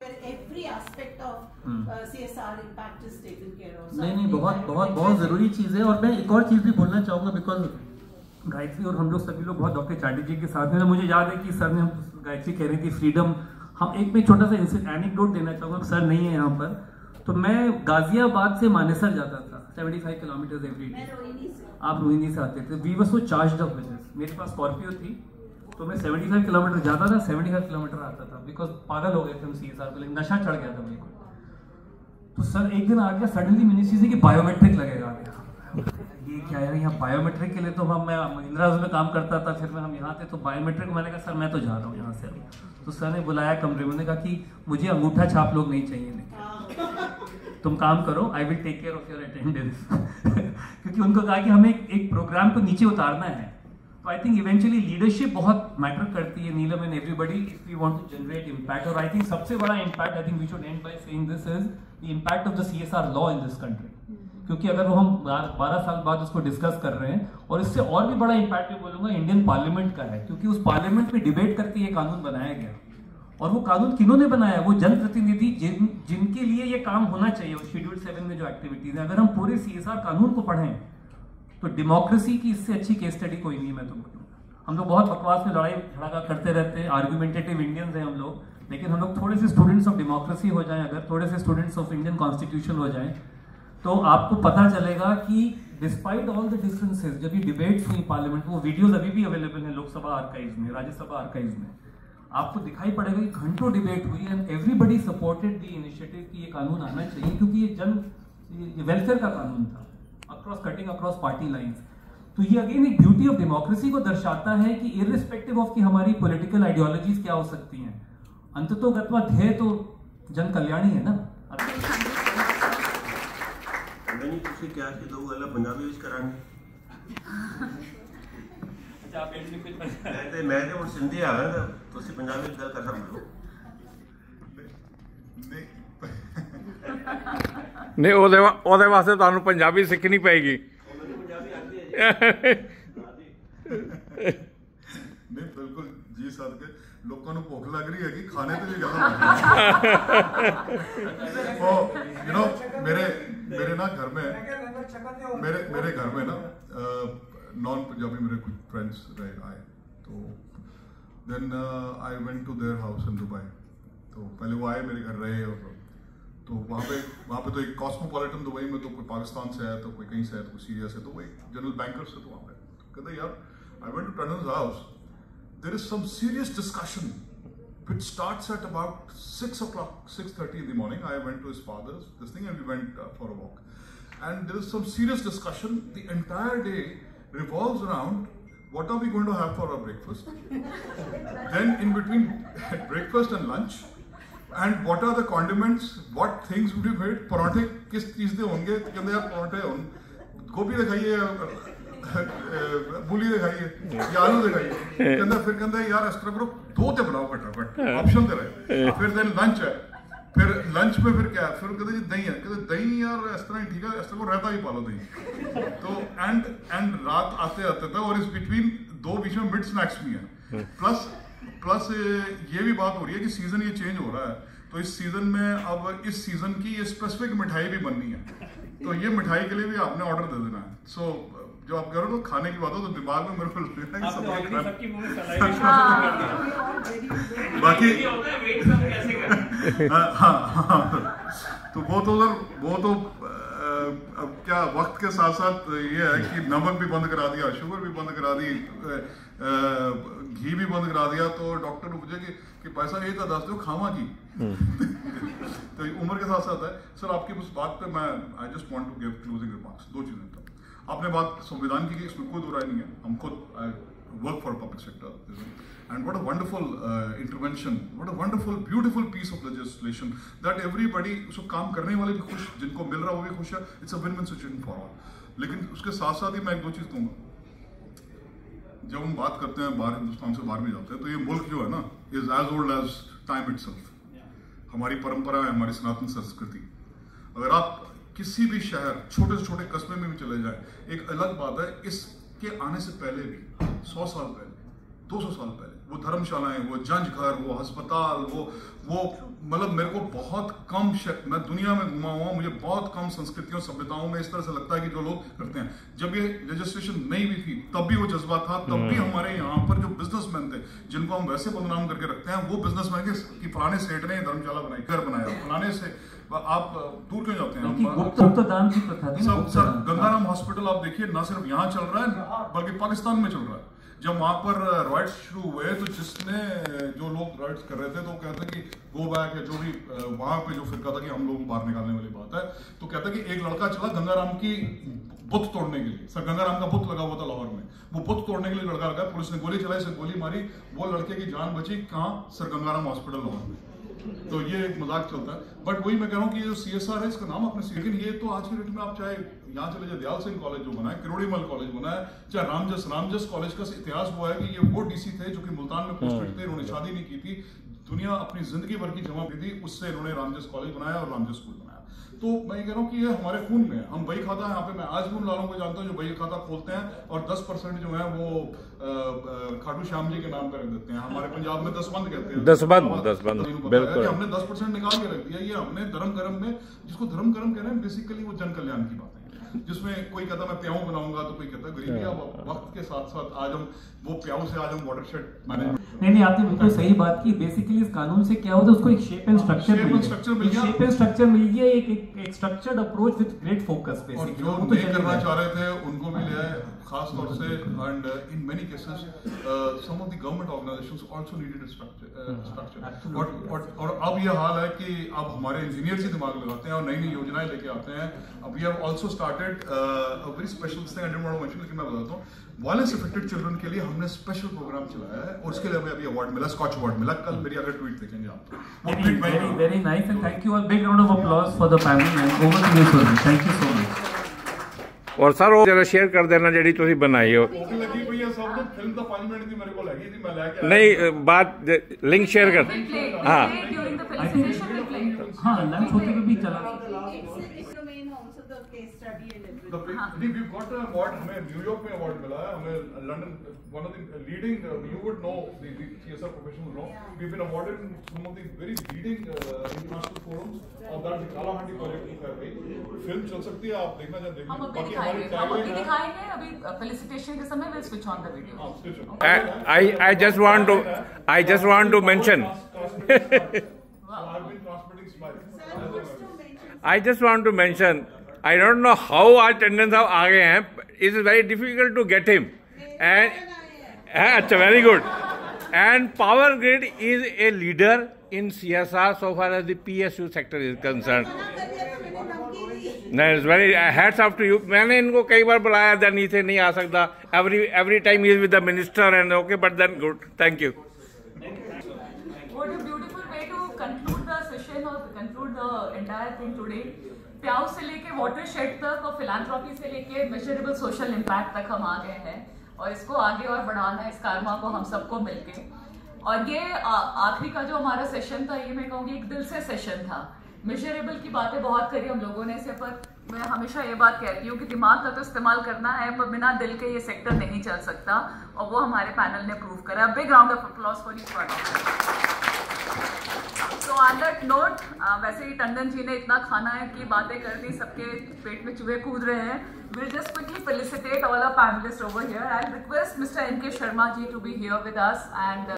every aspect of CSR impact is taken care of. नहीं बहुत ज़रूरी चीज़ है। और मैं एक और चीज़ भी बोलना चाहूँगा, बिकॉज गायत्री और हम लोग सभी लोग बहुत डॉक्टर चैटर्जी के साथ में, मुझे याद है कि सर ने, हम गायत्री कह रही थी फ्रीडम, हम एक में छोटा सा एनेक्डोट देना चाहूँगा, सर नहीं है यहाँ पर, तो मैं गाजियाबाद से मानेसर जाता था 75 किलोमीटर एवरी डे। आप रोहिणी से आते थे। We were so charged up with this. मेरे पास स्कॉर्पियो थी, तो मैं 75 किलोमीटर जाता था, 75 किलोमीटर आता था, बिकॉज पागल हो गए थे हम CSR को, लेकिन नशा चढ़ गया था बिल्कुल। तो सर एक दिन आ गया सडनली मिनिस्ट्री से कि बायोमेट्रिक लगेगा। ये क्या है यहाँ बायोमेट्रिक के लिए? तो मैं महिंद्रा में काम करता था, फिर हम यहाँ थे, तो बायोमेट्रिक, मैंने कहा सर मैं तो जा रहा हूँ यहाँ से अभी। तो सर ने बुलाया कमरे में, कहा कि मुझे अंगूठा छाप लोग नहीं चाहिए, तुम काम करो, I will take care of your attendance. क्योंकि उनको कहा कि हमें एक प्रोग्राम को नीचे उतारना है। तो आई थिंक इवेंचुअली लीडरशिप बहुत मैटर करती है, Neelam and everybody, if we want to generate impact. और आई थिंक सबसे बड़ा impact, I think we should end by saying this, is the impact of the CSR law in this country. क्योंकि अगर वो हम 12 साल बाद उसको डिस्कस कर रहे हैं, और इससे और भी बड़ा इम्पैक्ट मैं बोलूंगा इंडियन पार्लियामेंट का है, क्योंकि उस पार्लियामेंट में डिबेट करके ये कानून बनाया गया। और वो कानून किन्होंने बनाया? वो जनप्रतिनिधि जिनके लिए ये काम होना चाहिए, शेड्यूल 7 में जो एक्टिविटीज है। अगर हम पूरे CSR कानून को पढ़ें तो डेमोक्रेसी की इससे अच्छी केस स्टडी कोई नहीं है, मैं तो बोलूँगा। हम लोग बहुत बकवास में लड़ाई झगड़ा करते रहते हैं, आर्ग्यूमेंटेटिव इंडियंस हैं हम लोग, लेकिन हम लोग थोड़े से स्टूडेंट्स ऑफ डेमोक्रेसी हो जाएं, अगर थोड़े से स्टूडेंट्स ऑफ इंडियन कॉन्स्टिट्यूशन हो जाएं, तो आपको पता चलेगा कि डिस्पाइट ऑल द डिफरेंसेस, जब ये डिबेट्स हुई पार्लियामेंट, वो वीडियोस अभी भी अवेलेबल हैं लोकसभा आर्काइव्स में, राज्यसभा आर्काइव्स में, आपको दिखाई पड़ेगा कि घंटों डिबेट हुई and everybody supported the initiative कि ये कानून आना चाहिए, क्योंकि ये वेलफेयर का कानून था, across cutting across party lines. तो ये अगेन एक ब्यूटी ऑफ डेमोक्रेसी को दर्शाता है कि इर्रिस्पेक्टिव ऑफ कि हमारी पॉलिटिकल आइडियोलॉजीज क्या हो सकती हैं, अंततोगत्वा ध्येय तो जन कल्याण ही है ना। नहीं तुझे क्या कि दो वाला पंजाबी विच करांगे। अच्छा आप एंड में मैं तो सिंधी आ गया, तो तुझे पंजाबी विच गल कर सकते हो। नहीं ਉਹਦੇ ਵਾਸਤੇ ਤੁਹਾਨੂੰ ਪੰਜਾਬੀ ਸਿੱਖਣੀ ਪਏਗੀ। नहीं बिल्कुल जी सद के लोगों को भूख लग रही है कि खाने तो भी ज्यादा यू नो मेरे ना घर में मेरे घर में ना नॉन पंजाबी मेरे कुछ फ्रेंड्स आए, तो then I went to their house in Dubai. तो पहले वो आए मेरे घर रहे, और तो वहाँ पे तो एक कॉस्मोपॉलिटन दुबई में तो कोई पाकिस्तान से है, तो कोई कहीं से है, तो कोई सीरिया से, तो वो एक जनरल बैंकर से, तो वहाँ पे कहते यार I went to Tandon's house, there is some serious discussion which starts at about 6 o'clock, 6:30 in the morning. I went to his father's this thing and we went for a walk, and there is some serious discussion. The entire day revolves around what are we going to have for our breakfast, then in between breakfast and lunch, and what are the condiments, what things would be made, पराठे किस चीज़ के होंगे, कहते यार पराठे हों, गोभी दिखाइए, मूली दिखाइए या आलू दिखाइए, कहता फिर कहता यार इस तरह करो, दो ते बनाओ फटाफट, ऑप्शन दे रहे। फिर देन लंच है, फिर लंच में फिर क्या है, फिर कहते जी दही है, कहते दही यार इस तरह ही ठीक है, इस तरह को रहता ही पालो दही। तो एंड रात आते आते था, और इस बिटवीन दो बीच में मिड स्नैक्स भी हैं, प्लस ये भी बात हो रही है कि सीजन ये चेंज हो रहा है, तो इस सीजन में अब इस सीजन की ये स्पेसिफिक मिठाई भी बननी है, तो ये मिठाई के लिए भी आपने ऑर्डर दे देना है। सो जो आप करो तो खाने की बात हो तो दिमाग में मेरे को बाकी हाँ तो वो तो अब क्या वक्त के साथ साथ ये है कि नमक भी बंद करा दिया, शुगर भी बंद करा दी, घी भी बंद करा दिया, तो डॉक्टर ने पूछा कि पैसा ये था दस दो खावा की। तो उम्र के साथ साथ है। सर आपकी उस बात पे मैं I just want to give closing remarks. दो चीजें था, आपने बात संविधान की इसमें कोई दो राय नहीं है, हम खुद work for public sector, and what a wonderful intervention, what a wonderful beautiful piece of legislation that everybody, उसको काम करने वाले भी खुश, जिनको मिल रहा है वो भी खुश है, it's a win-win situation for all। लेकिन उसके साथ साथ ही मैं एक दो चीज कहूँगा, जब हम बात करते हैं बाहर, हिंदुस्तान से बाहर भी जाते हैं, तो ये मुल्क जो है ना is as old as time itself। हमारी परंपरा है, हमारी सनातन संस्कृति। अगर आप किसी भी शहर, छोटे से छोटे कस्बे में भी चले जाए, एक अलग बात है, इसके आने से पहले भी 100 साल पहले, 200 साल पहले वो धर्मशालाएं, वो जंज घर, वो अस्पताल, वो मतलब मेरे को बहुत कम मैं दुनिया में घुमा हुआ, मुझे बहुत कम संस्कृतियों सभ्यताओं में इस तरह से लगता है कि जो लोग करते हैं। जब ये रजिस्ट्रेशन नहीं भी थी तब भी वो जज्बा था, तब भी हमारे यहाँ पर जो बिजनेसमैन थे जिनको हम वैसे बदनाम करके रखते हैं, वो बिजनेसमैन के फलाने सेठ ने धर्मशाला बनाई, घर बनाया, फलाने से आप दूर क्यों जाते हैं? सर गंगाराम हॉस्पिटल आप देखिए, ना सिर्फ यहाँ चल रहा है बल्कि पाकिस्तान में चल रहा है। जब वहां पर रॉयट्स शुरू हुए तो जो लोग रॉयट्स कर रहे थे तो कहते कि गो बैक है, जो भी वहां पे जो फिरका था कि हम लोग बाहर निकालने वाली बात है, तो कहता कि एक लड़का चला गंगाराम की बुत तोड़ने के लिए। सर गंगाराम का बुत लगा हुआ था लाहौर में, वो बुत तोड़ने के लिए लड़का लगा, पुलिस ने गोली चलाई, इसे गोली मारी, वो लड़के की जान बची कहाँ? सर गंगाराम हॉस्पिटल लाहौर में। तो ये एक मजाक चलता है, बट वही मैं कह रहा हूँ कि जो CSR है इसका नाम आपने, लेकिन ये तो आज की डेट में आप चाहे यहाँ चले जाए, दयाल सिंह कॉलेज जो बना है, किरोड़ीमल कॉलेज बना है, चाहे रामजस कॉलेज का इतिहास हुआ है कि ये वो DC थे जो कि मुल्तान में पोस्टेड थे, इन्होंने शादी नहीं की थी, दुनिया अपनी जिंदगी भर की जमा की थी, उससे इन्होंने रामजस कॉलेज बनाया और रामजस स्कूल बनाया। तो मैं ये कह रहा हूँ कि ये हमारे खून में है, हम बही खाता है। यहाँ पे मैं आज भी उन लालों को जानता हूँ जो बही खाता खोलते हैं और 10% जो है वो खाटू श्याम जी के नाम पर रख देते हैं। हमारे पंजाब में दसबंद कहते हैं, दसबंद बिल्कुल, हमने 10% निकाल के रख दिया। ये हमने धर्म कर्म में, जिसको धर्म कर्म कह रहे हैं, बेसिकली वो जन कल्याण की बात है, जिसमें कोई कहता मैं प्याऊ बनाऊंगा तो कोई कहता गरीबी। अब वक्त के साथ साथ आज हम वो प्याऊ से आज हम वाटरशेड मैनेजमेंट। नहीं आपने बिल्कुल सही बात की। बेसिकली इस कानून से क्या होता है, उसको एक शेप एंड स्ट्रक्चर मिल गया, एक structured approach with great focus. Basically जो नहीं करना चाह रहे थे उनको भी ले आए खास तौर से, and in many cases some of the government organisations also needed structure. और अब ये हाल है कि अब हमारे इंजीनियर्स ही दिमाग लगाते हैं और नई योजनाएं लेके आते हैं। अब we have also started a very special thing, I don't want to mention, लेकिन मैं बताता हूँ, वायलेंस अफेक्टेड चिल्ड्रन के लिए हमने स्पेशल प्रोग्राम चलाया है और उसके लिए हमें अभी अवार्ड मिला, स्कॉच अवार्ड मिला। कल मेरी अगर ट्वीट देखेंगे आप। Very nice and thank you all, big round of applause for the family and over to you sir, thank you so much. और सर वो जरा शेयर कर देना ਜਿਹੜੀ ਤੁਸੀਂ ਬਣਾਈ ਹੋ। लगी भैया सब लोग फिल्म तो 5 मिनट की मेरे को लगी थी, मैं लेके नहीं बात लिंक शेयर कर। हाँ हाँ लंच होते हुए भी चला। We've got an award, हमें न्यूयॉर्क में अवार्ड मिला है, हमें London, one of the leading, you would know the CSR professionals know, we've been awarded in some of the very leading international forums of that Kalahandi project की गई। Film चल सकती है, आप देखना चाहे देखना। हम अभी दिखाएंगे, अभी फेलिसिटेशन के समय we'll switch on the video. I just want to mention I just want to mention, I don't know how our attendants आ गए हैं, it is very difficult to get him, and अच्छा very good, and Power Grid is a leader in CSR so far as the PSU sector is concerned. No, it's very hats off to you. मैंने इनको कई बार बुलाया, then इसे नहीं आ सकता, every time he is with the minister and okay, but then good, thank you. What a beautiful way to conclude the session or conclude the entire thing today. प्याऊ से लेके watershed तक और फिलैंथ्रोपी से लेके measurable social impact तक हम आ गए हैं और इसको आगे और बढ़ाना है, इस कारवा को हम सबको मिलके। और ये आखिरी का जो हमारा सेशन था, ये मैं कहूँगी एक दिल से सेशन था। मेजरेबल की बातें बहुत करी हम लोगों ने इसे, पर मैं हमेशा ये बात कहती हूँ कि दिमाग का तो इस्तेमाल करना है, पर बिना दिल के ये सेक्टर नहीं चल सकता, और वो हमारे पैनल ने प्रूव करा। Big round of applause for you. तो ऑन दैट नोट, वैसे ही टंडन जी ने इतना खाना है की बातें कर दी, सबके पेट में चूहे कूद रहे हैं। We'll just quickly felicitate all our panelists over here. I'll request Mr. N.K. Sharma ji to be here with us and